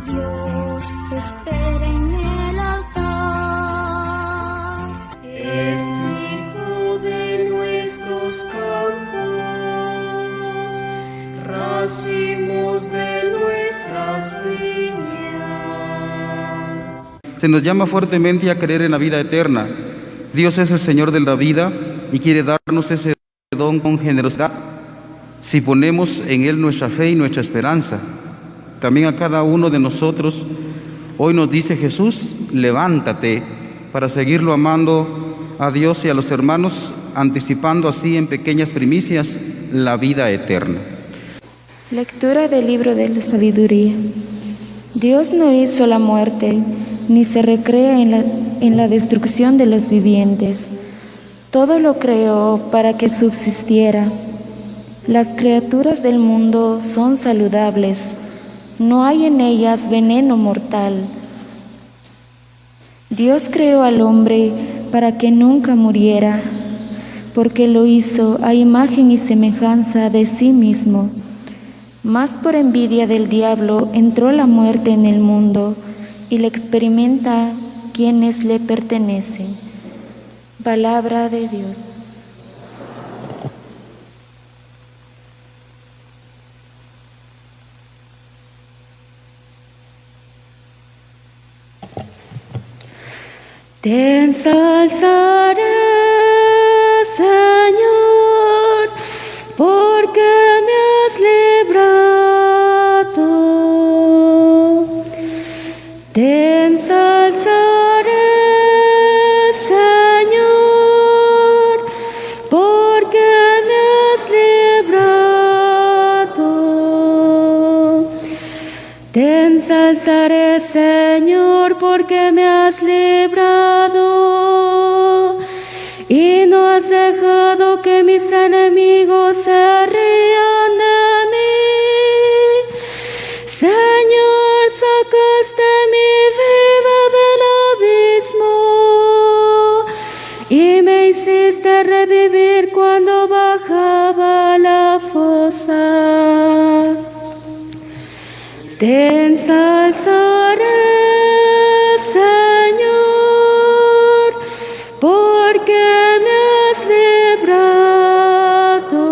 Dios espera en el altar. Es trigo de nuestros campos, racimos de nuestras viñas. Se nos llama fuertemente a creer en la vida eterna. Dios es el Señor de la vida y quiere darnos ese don con generosidad, si ponemos en Él nuestra fe y nuestra esperanza. También a cada uno de nosotros, hoy nos dice Jesús, levántate, para seguirlo amando a Dios y a los hermanos, anticipando así en pequeñas primicias la vida eterna. Lectura del libro de la sabiduría. Dios no hizo la muerte, ni se recrea en la destrucción de los vivientes. Todo lo creó para que subsistiera. Las criaturas del mundo son saludables, no hay en ellas veneno mortal. Dios creó al hombre para que nunca muriera, porque lo hizo a imagen y semejanza de sí mismo. Mas por envidia del diablo entró la muerte en el mundo y la experimenta quienes le pertenecen. Palabra de Dios. Te ensalzaré, Señor, porque me has librado. Te ensalzaré, Señor, porque me has librado. Te ensalzaré, Señor, porque me has librado, y no has dejado que mis enemigos se rían de mí. Señor, sacaste mi vida del abismo y me hiciste revivir cuando bajaba la fosa. Te ensalzaré, Señor, porque me has librado.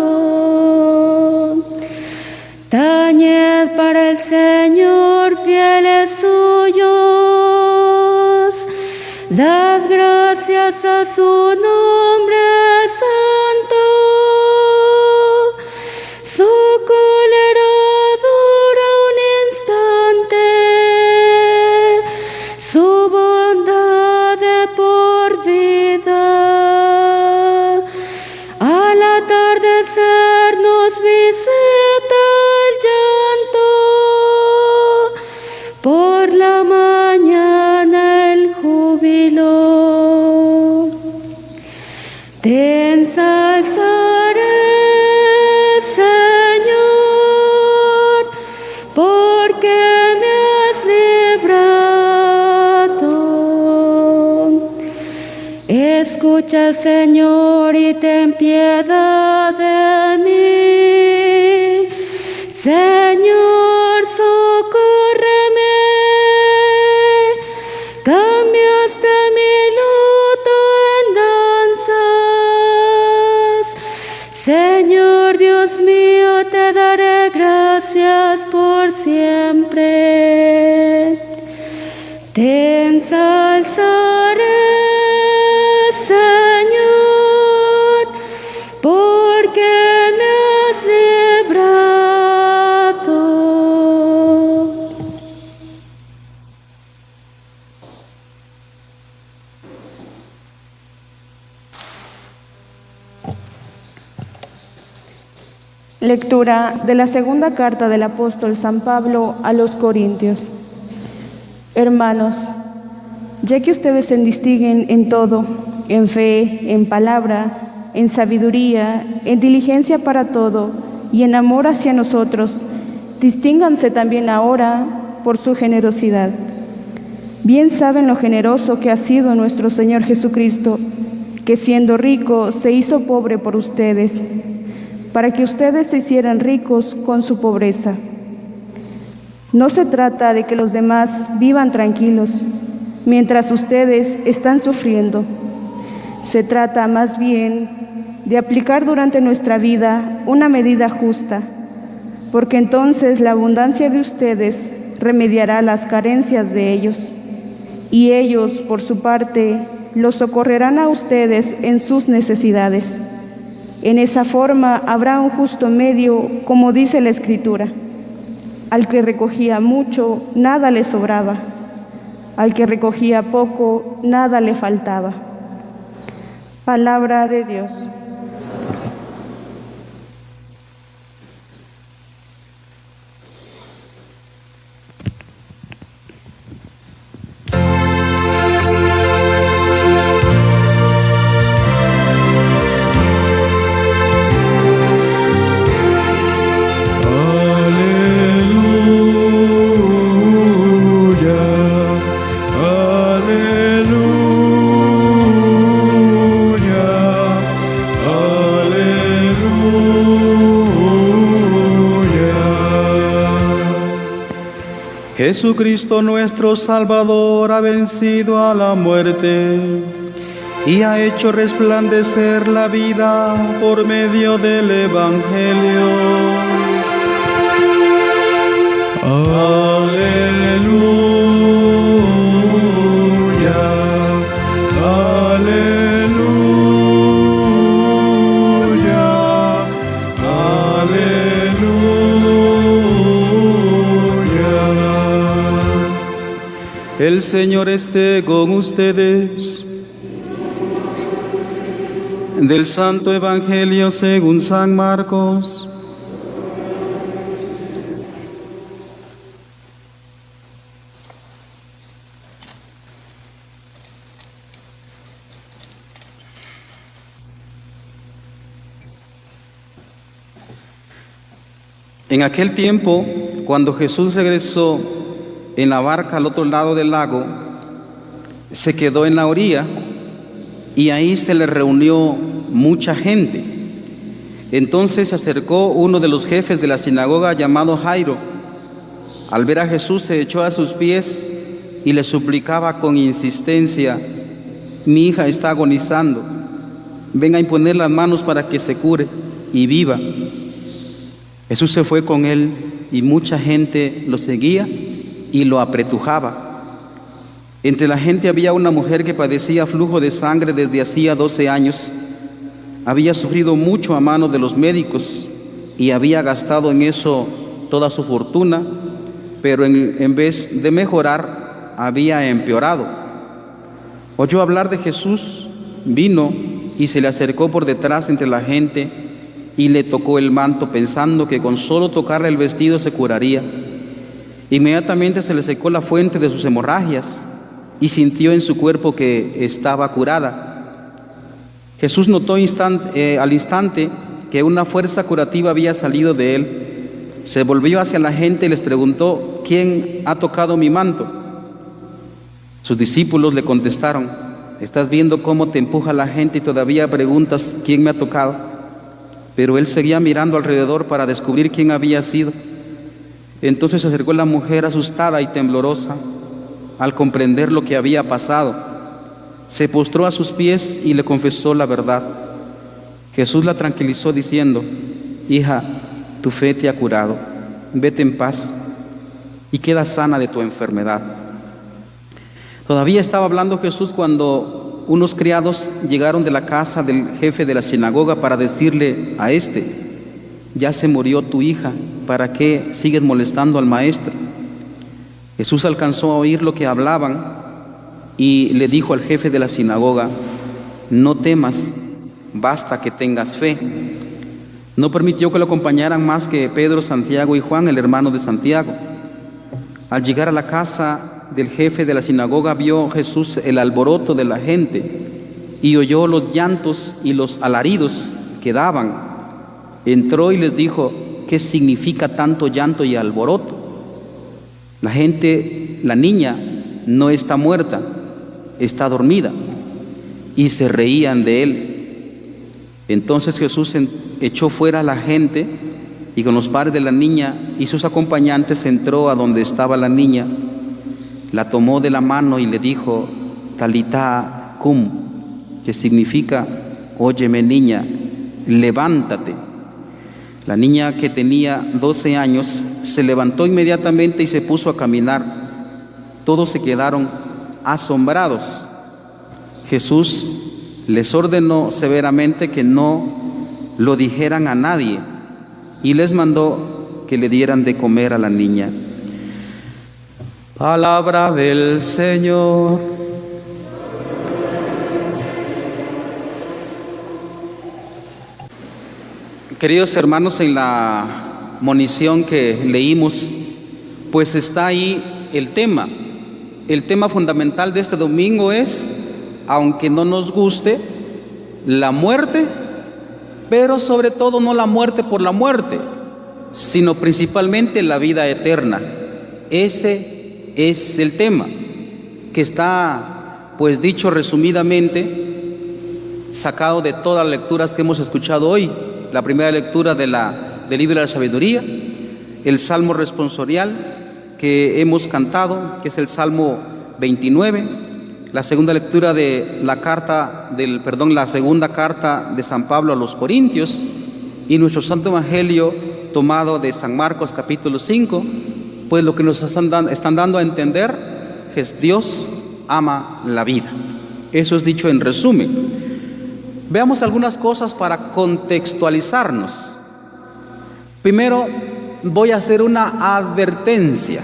Tañed para el Señor, fieles suyos, dad gracias a su nombre santo. Su cólera dura un instante, su bondad de por vida. Al atardecer nos visita el llanto, por la mañana el júbilo. Te ensalzaré, Señor, porque me has librado. Escucha, Señor, y ten piedad de mí. Señor, socórreme. Cambiaste mi luto en danzas. Señor Dios mío, te daré gracias por siempre. Te ensalzaré, Señor, porque me has librado. Lectura de la segunda carta del apóstol San Pablo a los Corintios. Hermanos, ya que ustedes se distinguen en todo, en fe, en palabra, en sabiduría, en diligencia para todo y en amor hacia nosotros, distínganse también ahora por su generosidad. Bien saben lo generoso que ha sido nuestro Señor Jesucristo, que siendo rico se hizo pobre por ustedes, para que ustedes se hicieran ricos con su pobreza. No se trata de que los demás vivan tranquilos mientras ustedes están sufriendo. Se trata más bien de aplicar durante nuestra vida una medida justa, porque entonces la abundancia de ustedes remediará las carencias de ellos, y ellos, por su parte, los socorrerán a ustedes en sus necesidades. En esa forma habrá un justo medio, como dice la Escritura. Al que recogía mucho, nada le sobraba. Al que recogía poco, nada le faltaba. Palabra de Dios. Jesucristo nuestro Salvador ha vencido a la muerte y ha hecho resplandecer la vida por medio del Evangelio. Aleluya, aleluya, El Señor esté con ustedes. Del Santo Evangelio según San Marcos. En aquel tiempo, cuando Jesús regresó en la barca al otro lado del lago, se quedó en la orilla y ahí se le reunió mucha gente. Entonces se acercó uno de los jefes de la sinagoga llamado Jairo. Al ver a Jesús se echó a sus pies y le suplicaba con insistencia: mi hija está agonizando, ven a imponer las manos para que se cure y viva. Jesús se fue con él y mucha gente lo seguía y lo apretujaba. Entre la gente había una mujer que padecía flujo de sangre desde hacía 12 años. Había sufrido mucho a manos de los médicos y había gastado en eso toda su fortuna, pero en vez de mejorar, había empeorado. Oyó hablar de Jesús, vino y se le acercó por detrás entre la gente y le tocó el manto pensando que con solo tocarle el vestido se curaría. Inmediatamente se le secó la fuente de sus hemorragias y sintió en su cuerpo que estaba curada. Jesús notó al instante que una fuerza curativa había salido de él. Se volvió hacia la gente y les preguntó: ¿quién ha tocado mi manto? Sus discípulos le contestaron: ¿estás viendo cómo te empuja la gente y todavía preguntas quién me ha tocado? Pero él seguía mirando alrededor para descubrir quién había sido. Entonces se acercó la mujer asustada y temblorosa al comprender lo que había pasado. Se postró a sus pies y le confesó la verdad. Jesús la tranquilizó diciendo: hija, tu fe te ha curado, vete en paz y queda sana de tu enfermedad. Todavía estaba hablando Jesús cuando unos criados llegaron de la casa del jefe de la sinagoga para decirle a éste: ya se murió tu hija, ¿para qué sigues molestando al maestro? Jesús alcanzó a oír lo que hablaban y le dijo al jefe de la sinagoga: no temas, basta que tengas fe. No permitió que lo acompañaran más que Pedro, Santiago y Juan, el hermano de Santiago. Al llegar a la casa del jefe de la sinagoga, vio Jesús el alboroto de la gente y oyó los llantos y los alaridos que daban. Entró y les dijo: ¿qué significa tanto llanto y alboroto? La niña no está muerta, está dormida. Y se reían de él. Entonces Jesús echó fuera a la gente Y con los padres de la niña y sus acompañantes entró a donde estaba la niña, la tomó de la mano y le dijo, Talitá cum, que significa, óyeme niña, levántate. La niña, que tenía 12 años, se levantó inmediatamente y se puso a caminar. Todos se quedaron asombrados. Jesús les ordenó severamente que no lo dijeran a nadie y les mandó que le dieran de comer a la niña. Palabra del Señor. Queridos hermanos, en la monición que leímos, pues está ahí el tema. El tema fundamental de este domingo es, aunque no nos guste, la muerte, pero sobre todo no la muerte por la muerte, sino principalmente la vida eterna. Ese es el tema que está, pues dicho resumidamente, sacado de todas las lecturas que hemos escuchado hoy. La primera lectura del libro de la sabiduría, el salmo responsorial que hemos cantado, que es el Salmo 29, la segunda lectura de la segunda carta de San Pablo a los Corintios, y nuestro Santo Evangelio tomado de San Marcos capítulo 5, pues lo que nos están dando a entender es que Dios ama la vida. Eso es dicho en resumen. Veamos algunas cosas para contextualizarnos. Primero voy a hacer una advertencia.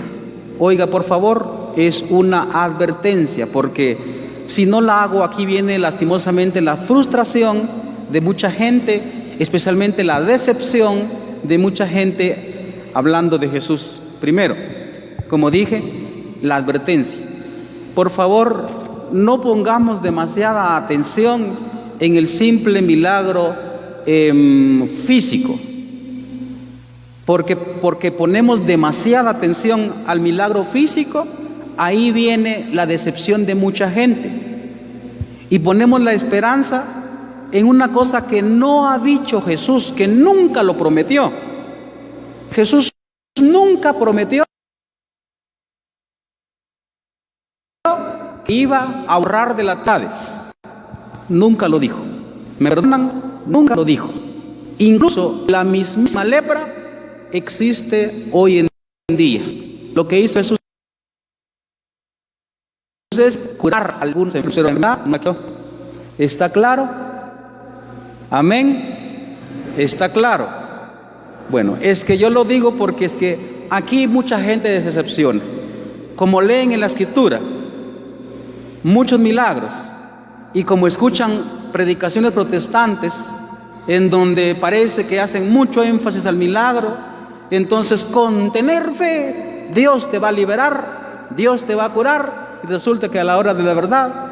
Oiga, por favor, es una advertencia, porque si no la hago, aquí viene lastimosamente la frustración de mucha gente, especialmente la decepción de mucha gente hablando de Jesús. Primero, como dije, la advertencia. Por favor, no pongamos demasiada atención en el simple milagro físico, porque ponemos demasiada atención al milagro físico, ahí viene la decepción de mucha gente, y ponemos la esperanza en una cosa que no ha dicho Jesús, que nunca lo prometió. Jesús nunca prometió que iba a ahorrar de las tales. Nunca lo dijo. ¿Me perdonan? Nunca lo dijo. Incluso la misma lepra existe hoy en día. Lo que hizo Jesús es curar a algunos enfermos. ¿Está claro? Amén. ¿Está claro? Bueno, es que yo lo digo porque es que aquí mucha gente se decepciona. Como leen en la Escritura muchos milagros, y como escuchan predicaciones protestantes en donde parece que hacen mucho énfasis al milagro, entonces con tener fe Dios te va a liberar, Dios te va a curar, y resulta que a la hora de la verdad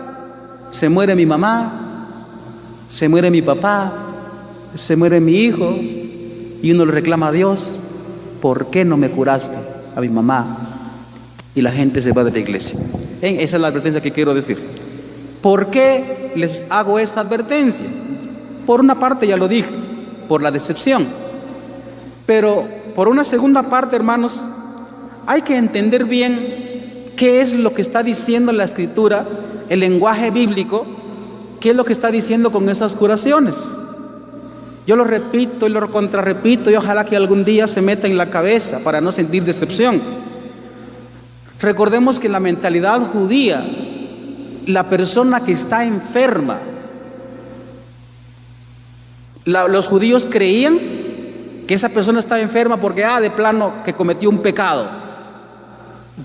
se muere mi mamá, se muere mi papá, se muere mi hijo, y uno le reclama a Dios, ¿por qué no me curaste a mi mamá? Y la gente se va de la iglesia. Esa es la advertencia que quiero decir. ¿Por qué les hago esa advertencia? Por una parte ya lo dije, por la decepción. Pero por una segunda parte, hermanos, hay que entender bien qué es lo que está diciendo la Escritura, el lenguaje bíblico, qué es lo que está diciendo con esas curaciones. Yo lo repito y lo contrarrepito, y ojalá que algún día se meta en la cabeza para no sentir decepción. Recordemos que en la mentalidad judía, la persona que está enferma, los judíos creían que esa persona estaba enferma porque de plano que cometió un pecado,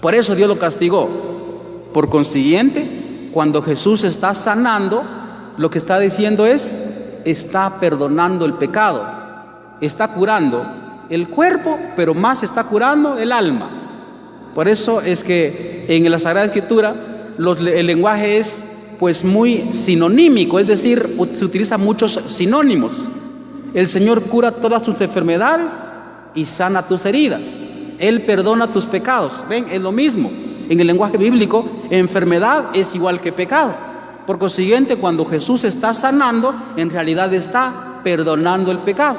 por eso Dios lo castigó. Por consiguiente, cuando Jesús está sanando, lo que está diciendo es, está perdonando el pecado, está curando el cuerpo, pero más está curando el alma. Por eso es que en la Sagrada Escritura el lenguaje es pues muy sinonímico, es decir, se utilizan muchos sinónimos. El Señor cura todas tus enfermedades y sana tus heridas. Él perdona tus pecados. Ven, es lo mismo. En el lenguaje bíblico, enfermedad es igual que pecado. Por consiguiente, cuando Jesús está sanando, en realidad está perdonando el pecado.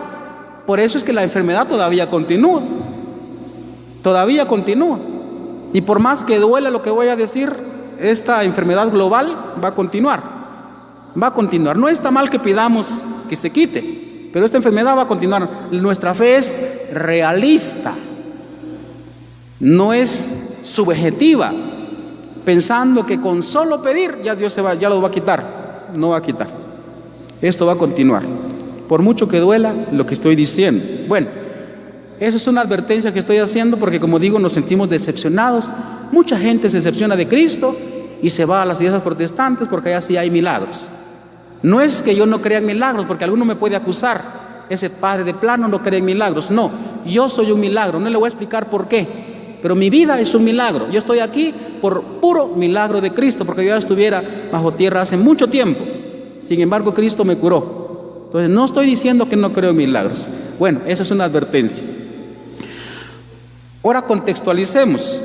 Por eso es que la enfermedad todavía continúa. Todavía continúa. Y por más que duela lo que voy a decir, esta enfermedad global va a continuar. Va a continuar. No está mal que pidamos que se quite, pero esta enfermedad va a continuar. Nuestra fe es realista, no es subjetiva, pensando que con solo pedir ya Dios ya lo va a quitar. No va a quitar. Esto va a continuar, por mucho que duela lo que estoy diciendo. Bueno, esa es una advertencia que estoy haciendo porque, como digo, nos sentimos decepcionados. Mucha gente se decepciona de Cristo y se va a las iglesias protestantes porque allá sí hay milagros. No es que yo no crea en milagros, porque alguno me puede acusar, ese padre de plano no cree en milagros. No, yo soy un milagro, no le voy a explicar por qué, pero mi vida es un milagro. Yo estoy aquí por puro milagro de Cristo, porque yo ya estuviera bajo tierra hace mucho tiempo. Sin embargo, Cristo me curó. Entonces, no estoy diciendo que no creo en milagros. Bueno, esa es una advertencia. Ahora contextualicemos.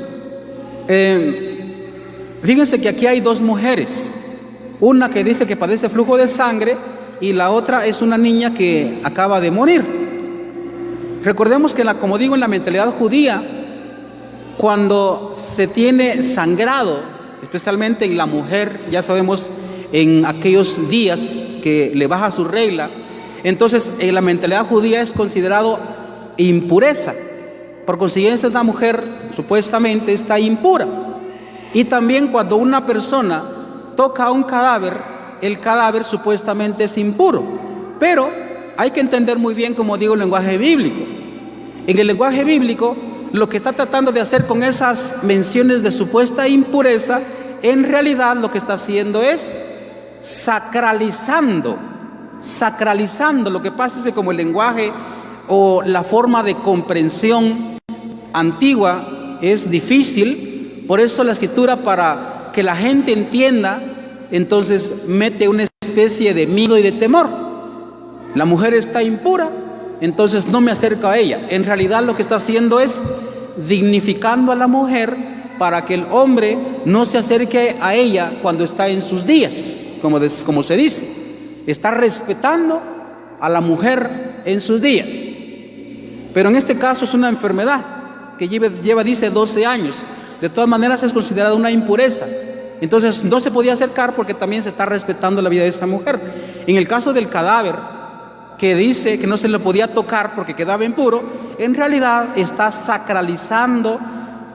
Fíjense que aquí hay dos mujeres. Una que dice que padece flujo de sangre y la otra es una niña que acaba de morir. Recordemos que, como digo, en la mentalidad judía, cuando se tiene sangrado, especialmente en la mujer, ya sabemos, en aquellos días que le baja su regla, entonces en la mentalidad judía es considerado impureza. Por consiguiente, esta mujer supuestamente está impura. Y también cuando una persona toca a un cadáver, el cadáver supuestamente es impuro. Pero hay que entender muy bien, como digo, el lenguaje bíblico. En el lenguaje bíblico, lo que está tratando de hacer con esas menciones de supuesta impureza, en realidad lo que está haciendo es sacralizando. Lo que pasa es que, como el lenguaje o la forma de comprensión antigua es difícil, por eso la escritura, para que la gente entienda, entonces mete una especie de miedo y de temor. La mujer está impura, entonces no me acerco a ella. En realidad lo que está haciendo es dignificando a la mujer para que el hombre no se acerque a ella cuando está en sus días, como se dice. Está respetando a la mujer en sus días. Pero en este caso es una enfermedad que lleva dice 12 años. De todas maneras es considerada una impureza. Entonces no se podía acercar porque también se está respetando la vida de esa mujer. En el caso del cadáver, que dice que no se le podía tocar porque quedaba impuro, en realidad está sacralizando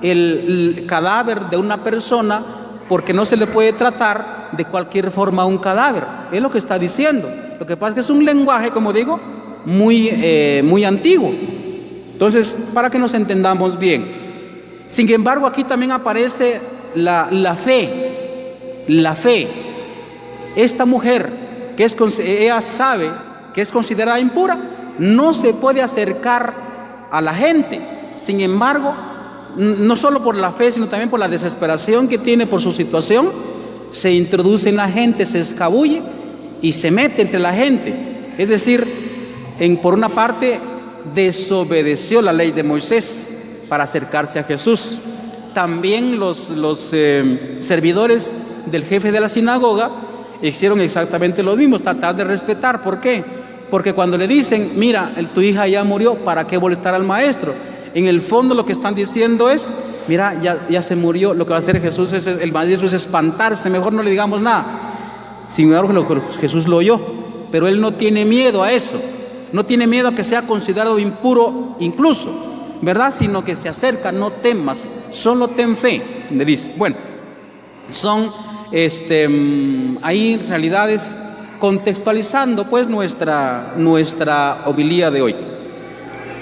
el cadáver de una persona, porque no se le puede tratar de cualquier forma a un cadáver. Es lo que está diciendo. Lo que pasa es que es un lenguaje, como digo, muy antiguo. Entonces, para que nos entendamos bien. Sin embargo, aquí también aparece la fe. La fe. Esta mujer, ella sabe que es considerada impura, no se puede acercar a la gente. Sin embargo, no solo por la fe, sino también por la desesperación que tiene por su situación, se introduce en la gente, se escabulle y se mete entre la gente. Es decir, por una parte, desobedeció la ley de Moisés para acercarse a Jesús. También los servidores del jefe de la sinagoga hicieron exactamente lo mismo, tratar de respetar. ¿Por qué? Porque cuando le dicen, mira, tu hija ya murió, ¿para qué molestar al maestro? En el fondo lo que están diciendo es, mira, ya se murió. Lo que va a hacer Jesús, el maestro, es espantarse, mejor no le digamos nada. Sin embargo, Jesús lo oyó, pero él no tiene miedo a eso. No tiene miedo a que sea considerado impuro incluso, ¿verdad? Sino que se acerca. No temas, solo ten fe, le dice. Bueno, son ahí realidades contextualizando pues nuestra homilía de hoy.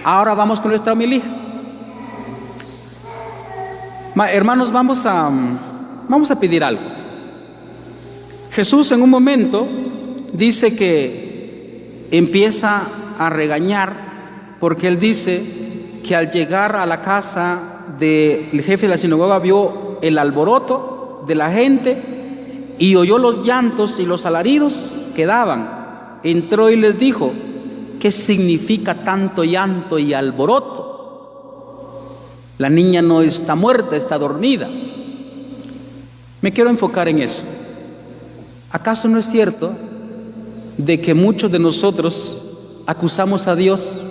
Ahora vamos con nuestra homilía. Hermanos, vamos a pedir algo. Jesús en un momento dice que empieza a regañar, porque él dice que al llegar a la casa del jefe de la sinagoga vio el alboroto de la gente y oyó los llantos y los alaridos que daban. Entró y les dijo, ¿qué significa tanto llanto y alboroto? La niña no está muerta, está dormida. Me quiero enfocar en eso. ¿Acaso no es cierto de que muchos de nosotros acusamos a Dios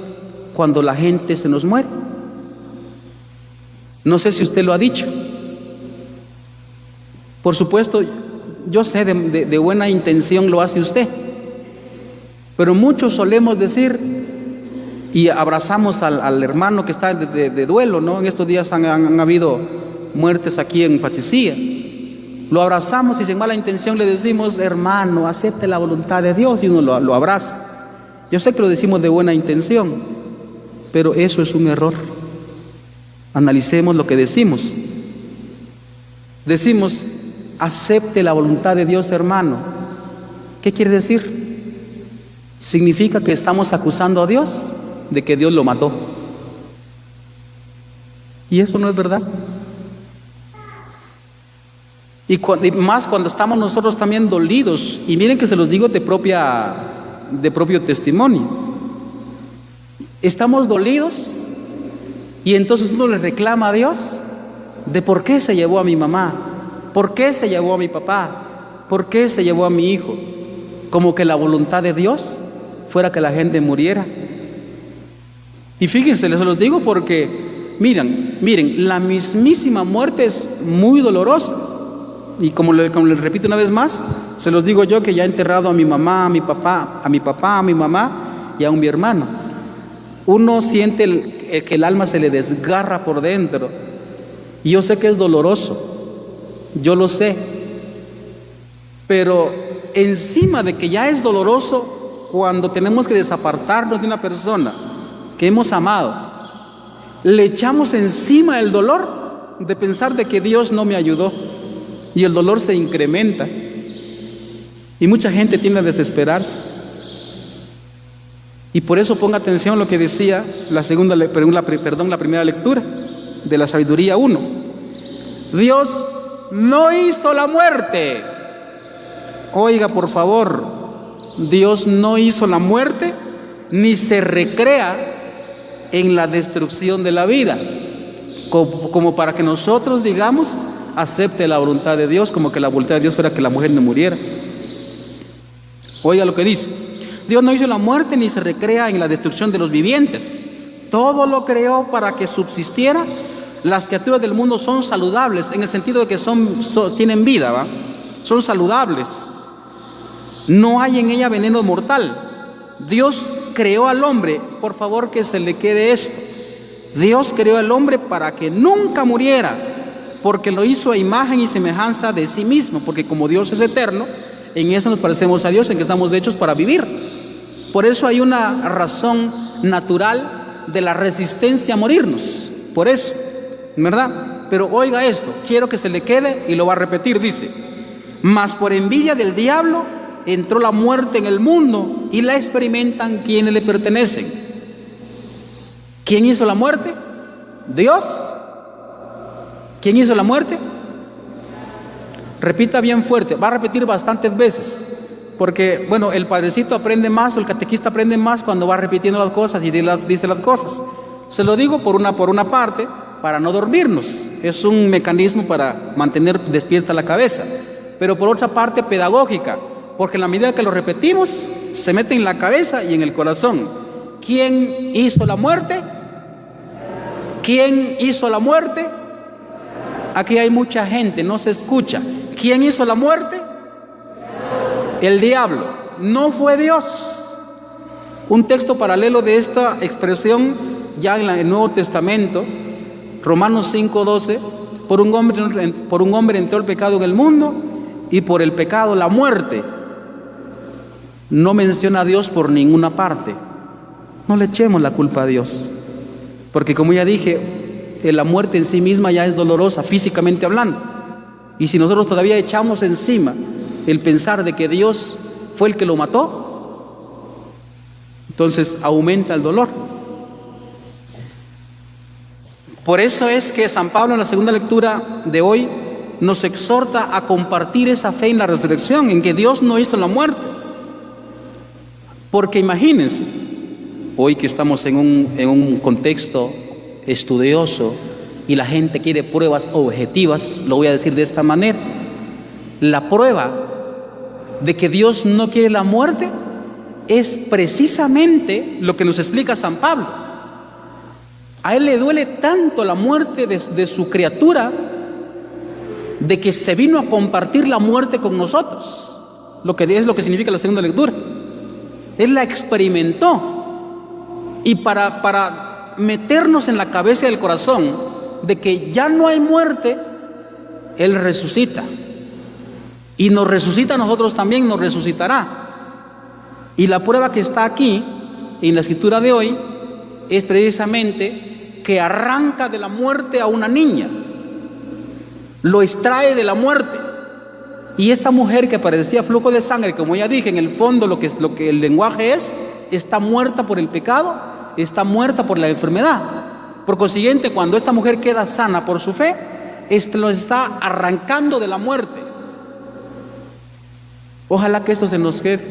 cuando la gente se nos muere. No sé si usted lo ha dicho. Por supuesto, yo sé de buena intención lo hace usted, pero muchos solemos decir y abrazamos al hermano que está de duelo, ¿no? En estos días han habido muertes aquí en Pachicía. Lo abrazamos y sin mala intención le decimos: hermano, acepte la voluntad de Dios, y uno lo abraza. Yo sé que lo decimos de buena intención, pero eso es un error. Analicemos lo que decimos. Decimos: acepte la voluntad de Dios, hermano. ¿Qué quiere decir? Significa que estamos acusando a Dios de que Dios lo mató. Y eso no es verdad. Y más cuando estamos nosotros también dolidos. Y miren que se los digo de propio testimonio. Estamos dolidos y entonces uno le reclama a Dios de por qué se llevó a mi mamá, por qué se llevó a mi papá, por qué se llevó a mi hijo. Como que la voluntad de Dios fuera que la gente muriera. Y fíjense, les los digo porque miren, la mismísima muerte es muy dolorosa. Y como les repito una vez más, se los digo yo que ya he enterrado a mi mamá, a mi papá, a mi mamá y a mi hermano. Uno siente que el alma se le desgarra por dentro. Y yo sé que es doloroso, yo lo sé. Pero encima de que ya es doloroso, cuando tenemos que desapartarnos de una persona que hemos amado, le echamos encima el dolor de pensar de que Dios no me ayudó. Y el dolor se incrementa. Y mucha gente tiende a desesperarse. Y por eso ponga atención lo que decía la primera lectura de la Sabiduría 1. Dios no hizo la muerte. Oiga, por favor, Dios no hizo la muerte ni se recrea en la destrucción de la vida, como para que nosotros digamos: acepte la voluntad de Dios, como que la voluntad de Dios fuera que la mujer no muriera. Oiga lo que dice: Dios no hizo la muerte ni se recrea en la destrucción de los vivientes. Todo lo creó para que subsistiera. Las criaturas del mundo son saludables, en el sentido de que tienen vida, ¿va? Son saludables. No hay en ella veneno mortal. Dios creó al hombre, por favor que se le quede esto. Dios creó al hombre para que nunca muriera, porque lo hizo a imagen y semejanza de sí mismo, porque como Dios es eterno, en eso nos parecemos a Dios, en que estamos hechos para vivir. Por eso hay una razón natural de la resistencia a morirnos, por eso, ¿verdad? Pero oiga esto, quiero que se le quede y lo va a repetir, dice: mas por envidia del diablo entró la muerte en el mundo y la experimentan quienes le pertenecen. ¿Quién hizo la muerte? Dios. ¿Quién hizo la muerte? Repita bien fuerte, va a repetir bastantes veces, porque bueno, el padrecito aprende más, o el catequista aprende más cuando va repitiendo las cosas y dice las cosas. Se lo digo por una parte, para no dormirnos, es un mecanismo para mantener despierta la cabeza, pero por otra parte pedagógica, porque en la medida que lo repetimos, se mete en la cabeza y en el corazón. ¿Quién hizo la muerte? ¿Quién hizo la muerte? Aquí hay mucha gente, no se escucha. ¿Quién hizo la muerte? El diablo. No fue Dios. Un texto paralelo de esta expresión ya en el Nuevo Testamento, Romanos 5:12, por un hombre entró el pecado en el mundo y por el pecado la muerte. No menciona a Dios por ninguna parte. No le echemos la culpa a Dios, porque como ya dije, la muerte en sí misma ya es dolorosa, físicamente hablando. Y si nosotros todavía echamos encima el pensar de que Dios fue el que lo mató, entonces aumenta el dolor. Por eso es que San Pablo en la segunda lectura de hoy nos exhorta a compartir esa fe en la resurrección, en que Dios no hizo la muerte. Porque imagínense, hoy que estamos en un contexto estudioso y la gente quiere pruebas objetivas, lo voy a decir de esta manera: la prueba de que Dios no quiere la muerte es precisamente lo que nos explica San Pablo. A Él le duele tanto la muerte de su criatura, de que se vino a compartir la muerte con nosotros. Lo que es lo que significa la segunda lectura. Él la experimentó. Y para meternos en la cabeza y el corazón de que ya no hay muerte, Él resucita. Y nos resucita a nosotros también, nos resucitará. Y la prueba que está aquí, en la escritura de hoy, es precisamente que arranca de la muerte a una niña. Lo extrae de la muerte. Y esta mujer que padecía flujo de sangre, como ya dije, en el fondo lo que el lenguaje es, está muerta por el pecado, está muerta por la enfermedad. Por consiguiente, cuando esta mujer queda sana por su fe, lo está arrancando de la muerte. Ojalá que esto se nos quede.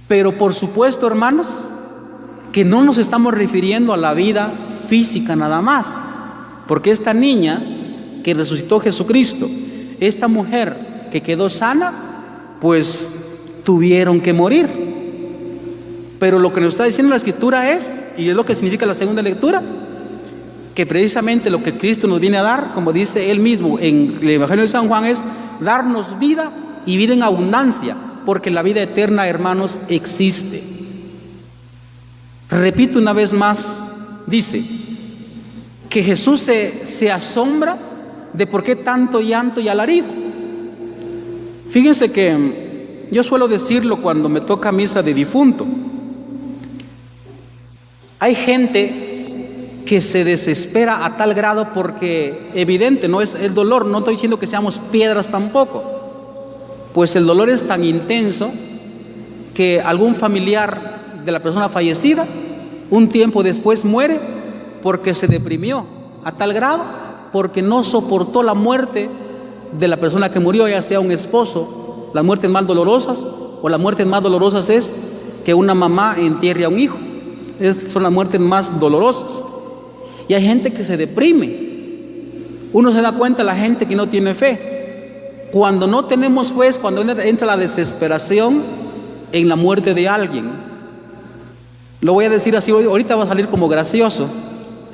Pero por supuesto, hermanos, que no nos estamos refiriendo a la vida física nada más, porque esta niña que resucitó Jesucristo, esta mujer que quedó sana, pues tuvieron que morir. Pero lo que nos está diciendo la escritura es, y es lo que significa la segunda lectura, que precisamente lo que Cristo nos viene a dar, como dice Él mismo en el Evangelio de San Juan, es darnos vida y vida en abundancia, porque la vida eterna, hermanos, existe. Repito una vez más, dice que Jesús se asombra de por qué tanto llanto y alarido. Fíjense que yo suelo decirlo cuando me toca misa de difunto. Hay gente que se desespera a tal grado porque evidente no es el dolor, no estoy diciendo que seamos piedras tampoco, pues el dolor es tan intenso que algún familiar de la persona fallecida un tiempo después muere porque se deprimió a tal grado, porque no soportó la muerte de la persona que murió, ya sea un esposo. Las muertes más dolorosas, o las muertes más dolorosas es que una mamá entierre a un hijo. Son las muertes más dolorosas. Y hay gente que se deprime. Uno se da cuenta, la gente que no tiene fe. Cuando no tenemos fe es cuando entra la desesperación en la muerte de alguien. Lo voy a decir así, ahorita va a salir como gracioso.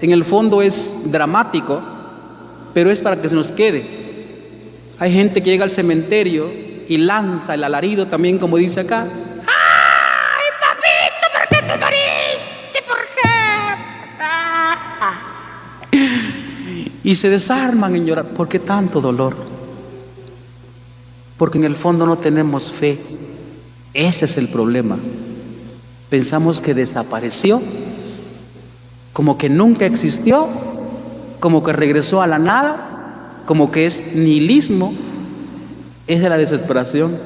En el fondo es dramático, pero es para que se nos quede. Hay gente que llega al cementerio y lanza el alarido también, como dice acá. ¡Ay, papito, por qué te moriste! ¿Por qué? Y se desarman en llorar. ¿Por qué tanto dolor? Porque en el fondo no tenemos fe. Ese es el problema. Pensamos que desapareció, como que nunca existió, como que regresó a la nada, como que es nihilismo. Esa es la desesperación.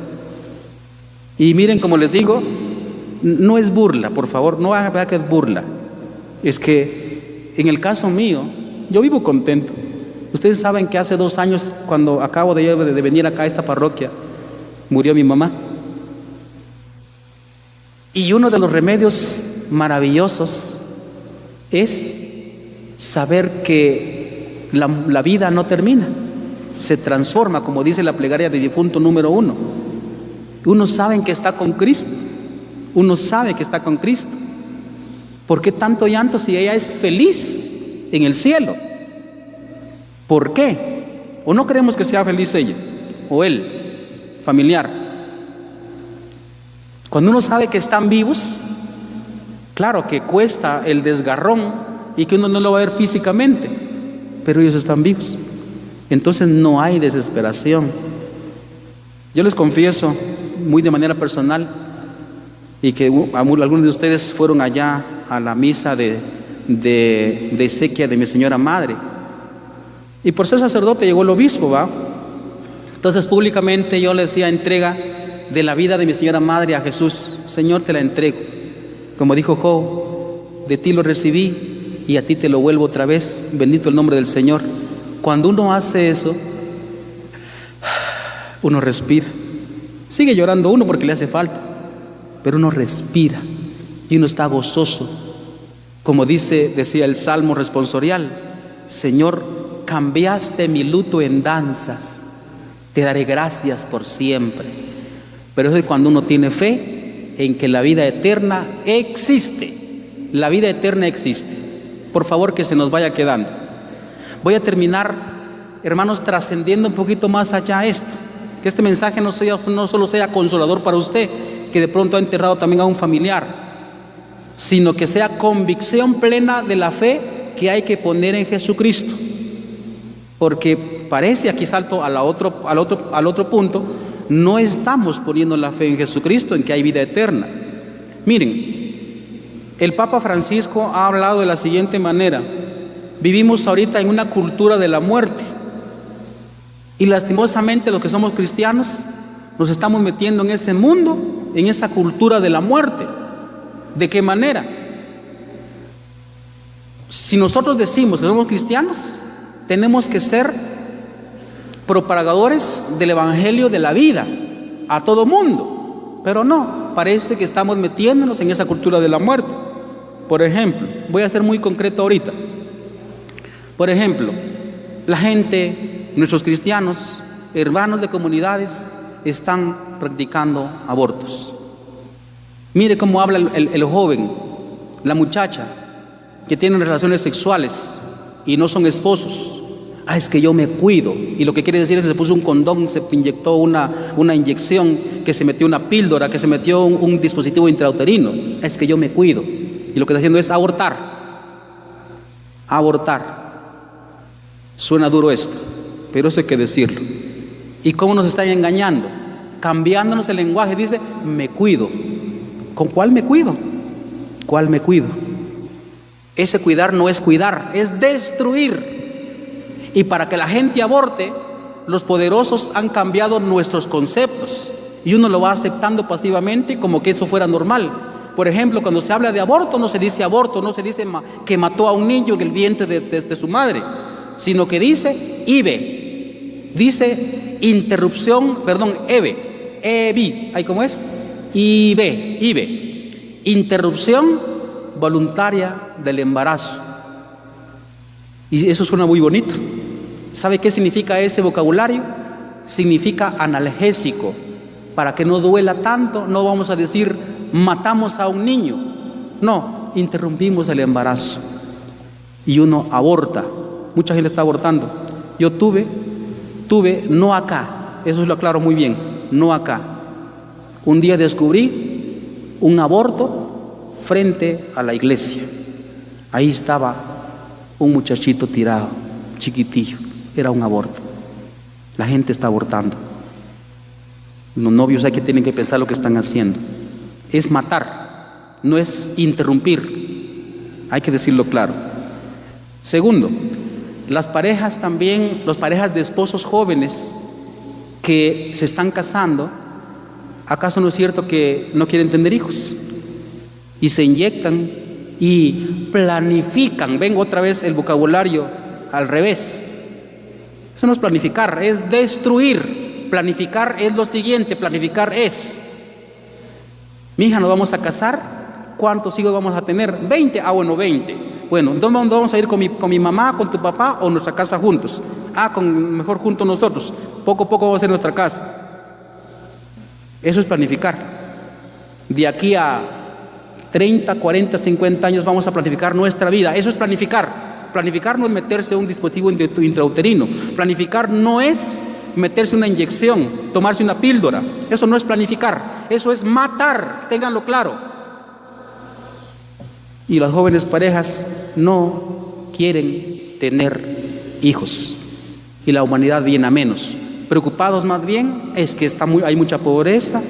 Y miren, como les digo, no es burla, por favor, no hagan que es burla. Es que en el caso mío, yo vivo contento. Ustedes saben que hace 2 años, cuando acabo de venir acá a esta parroquia, murió mi mamá. Y uno de los remedios maravillosos es saber que la vida no termina, se transforma, como dice la plegaria de difunto número 1. Uno sabe que está con Cristo, uno sabe que está con Cristo. ¿Por qué tanto llanto si ella es feliz en el cielo? ¿Por qué? ¿O no queremos que sea feliz ella o él, familiar? Cuando uno sabe que están vivos, claro que cuesta el desgarrón y que uno no lo va a ver físicamente, pero ellos están vivos. Entonces no hay desesperación. Yo les confieso, muy de manera personal, y que algunos de ustedes fueron allá a la misa de exequia de mi señora madre, y por ser sacerdote llegó el obispo, ¿va? Entonces públicamente yo le decía, entrega de la vida de mi señora madre a Jesús. Señor, te la entrego. Como dijo Job, de ti lo recibí y a ti te lo vuelvo otra vez. Bendito el nombre del Señor. Cuando uno hace eso, uno respira. Sigue llorando uno porque le hace falta, pero uno respira y uno está gozoso. Como decía el Salmo responsorial: Señor, cambiaste mi luto en danzas, te daré gracias por siempre. Pero eso es cuando uno tiene fe en que la vida eterna existe. la vida eterna existe. Por favor, que se nos vaya quedando. Voy a terminar, hermanos, trascendiendo un poquito más allá esto. Que este mensaje no solo sea consolador para usted, que de pronto ha enterrado también a un familiar, sino que sea convicción plena de la fe que hay que poner en Jesucristo. Porque parece, aquí salto al otro punto, no estamos poniendo la fe en Jesucristo, en que hay vida eterna. Miren, el Papa Francisco ha hablado de la siguiente manera: vivimos ahorita en una cultura de la muerte, y lastimosamente los que somos cristianos nos estamos metiendo en ese mundo, en esa cultura de la muerte. ¿De qué manera? Si nosotros decimos que somos cristianos, tenemos que ser propagadores del evangelio de la vida a todo mundo, pero no, parece que estamos metiéndonos en esa cultura de la muerte. Por ejemplo, voy a ser muy concreto ahorita. Por ejemplo, la gente, nuestros cristianos, hermanos de comunidades, están practicando abortos. Mire cómo habla el joven, la muchacha, que tienen relaciones sexuales y no son esposos. Es que yo me cuido, y lo que quiere decir es que se puso un condón, se inyectó una inyección, que se metió una píldora, que se metió un dispositivo intrauterino. Es que yo me cuido, y lo que está haciendo es abortar. Suena duro esto, pero eso hay que decirlo. ¿Y cómo nos están engañando? Cambiándonos el lenguaje. Dice, me cuido. ¿Con cuál me cuido? ¿Cuál me cuido? Ese cuidar no es cuidar, es destruir. Y para que la gente aborte, los poderosos han cambiado nuestros conceptos, y uno lo va aceptando pasivamente como que eso fuera normal. Por ejemplo, cuando se habla de aborto, no se dice aborto, no se dice que mató a un niño en el vientre de su madre, sino que dice IVE, dice EBI, ¿ahí cómo es? IVE, interrupción voluntaria del embarazo. Y eso suena muy bonito. ¿Sabe qué significa ese vocabulario? Significa analgésico. Para que no duela tanto, no vamos a decir matamos a un niño. No, interrumpimos el embarazo. Y uno aborta. Mucha gente está abortando. Yo tuve, no acá. Eso lo aclaro muy bien. No acá. Un día descubrí un aborto frente a la iglesia. Ahí estaba un muchachito tirado, chiquitillo. Era un aborto. La gente está abortando. Los novios hay que tienen que pensar lo que están haciendo. Es matar, no es interrumpir. Hay que decirlo claro. Segundo, las parejas también, las parejas de esposos jóvenes que se están casando, ¿acaso no es cierto que no quieren tener hijos? Y se inyectan y planifican. Ven otra vez el vocabulario al revés. Eso no es planificar, es destruir. Planificar es lo siguiente, planificar es: mi hija, nos vamos a casar, ¿cuántos hijos vamos a tener? 20, bueno, 20. Bueno, ¿dónde vamos a ir con mi mamá, con tu papá o nuestra casa juntos? Mejor juntos nosotros, poco a poco vamos a hacer nuestra casa. Eso es planificar. De aquí a 30, 40, 50 años vamos a planificar nuestra vida. Eso es planificar. Planificar no es meterse un dispositivo intrauterino. Planificar no es meterse una inyección, tomarse una píldora. Eso no es planificar. Eso es matar. Ténganlo claro. Y las jóvenes parejas no quieren tener hijos. Y la humanidad viene a menos. Preocupados más bien es que hay mucha pobreza.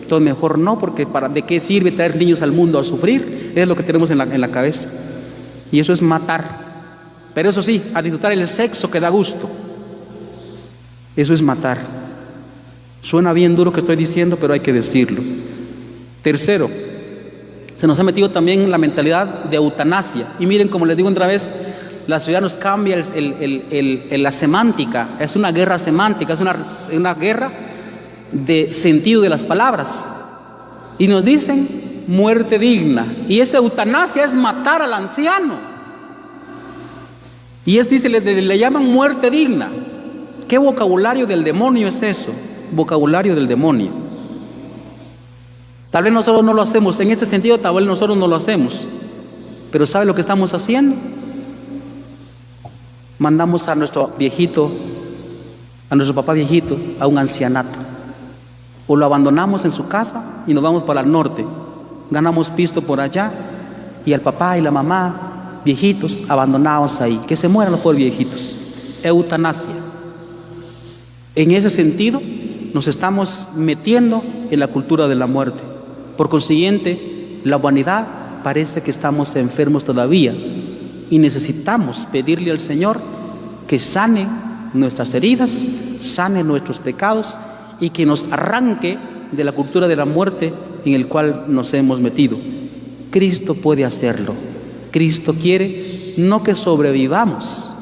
Entonces mejor no, porque ¿de qué sirve traer niños al mundo a sufrir? Es lo que tenemos en la cabeza. Y eso es matar. Pero eso sí, a disfrutar el sexo que da gusto. Eso es matar. Suena bien duro que estoy diciendo, pero hay que decirlo. Tercero, se nos ha metido también la mentalidad de eutanasia. Y miren, como les digo otra vez, la sociedad nos cambia la semántica. Es una guerra semántica, es una guerra de sentido de las palabras. Y nos dicen muerte digna. Y esa eutanasia es matar al anciano. Y le llaman muerte digna. ¿Qué vocabulario del demonio es eso? Vocabulario del demonio. Tal vez nosotros no lo hacemos. En este sentido, tal vez nosotros no lo hacemos. Pero ¿sabe lo que estamos haciendo? Mandamos a nuestro viejito, a nuestro papá viejito, a un ancianato. O lo abandonamos en su casa y nos vamos para el norte. Ganamos pisto por allá y al papá y la mamá, viejitos, abandonados ahí. Que se mueran los pobres viejitos. Eutanasia. En ese sentido, nos estamos metiendo en la cultura de la muerte. Por consiguiente, la humanidad parece que estamos enfermos todavía y necesitamos pedirle al Señor que sane nuestras heridas, sane nuestros pecados y que nos arranque de la cultura de la muerte en el cual nos hemos metido. Cristo puede hacerlo. Cristo quiere no que sobrevivamos,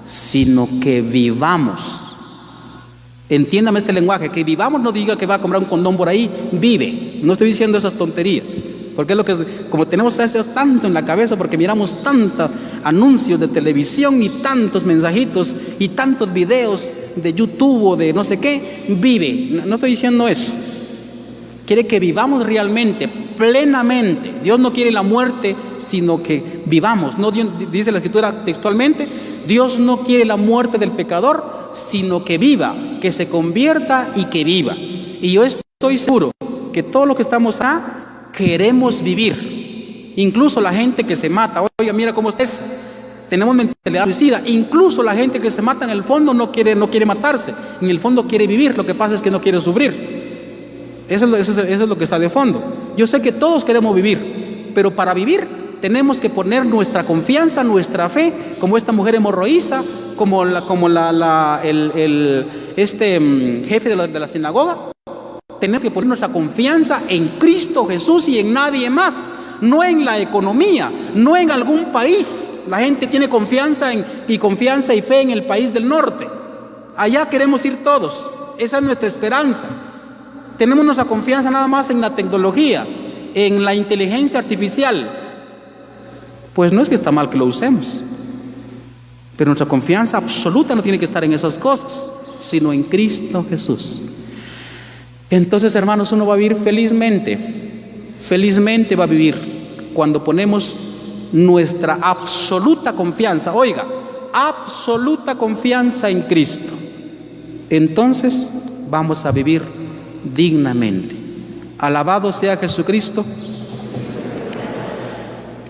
sino que vivamos. Entiéndame este lenguaje, que vivamos no diga que va a comprar un condón por ahí, vive. No estoy diciendo esas tonterías, porque es lo que como tenemos eso tanto en la cabeza, porque miramos tantos anuncios de televisión y tantos mensajitos y tantos videos de YouTube o de no sé qué, vive. No estoy diciendo eso. Quiere que vivamos realmente, plenamente. Dios no quiere la muerte, sino que vivamos. No, dice la Escritura textualmente, Dios no quiere la muerte del pecador, sino que viva, que se convierta y que viva. Y yo estoy seguro que todos los que estamos queremos vivir. Incluso la gente que se mata, oiga, mira cómo es. Tenemos mentalidad suicida. Incluso la gente que se mata en el fondo no quiere matarse. En el fondo quiere vivir. Lo que pasa es que no quiere sufrir. Eso es lo que está de fondo. Yo sé que todos queremos vivir, pero para vivir tenemos que poner nuestra confianza, nuestra fe, como esta mujer hemorroísa, como el jefe de la sinagoga. Tenemos que poner nuestra confianza en Cristo Jesús y en nadie más, no en la economía, no en algún país. La gente tiene confianza y fe en el país del norte. Allá queremos ir todos. Esa es nuestra esperanza. Tenemos nuestra confianza nada más en la tecnología, en la inteligencia artificial. Pues no es que está mal que lo usemos, pero nuestra confianza absoluta no tiene que estar en esas cosas, sino en Cristo Jesús. Entonces, hermanos, uno va a vivir felizmente va a vivir cuando ponemos nuestra absoluta confianza, oiga, absoluta confianza en Cristo. Entonces vamos a vivir dignamente. Alabado sea Jesucristo.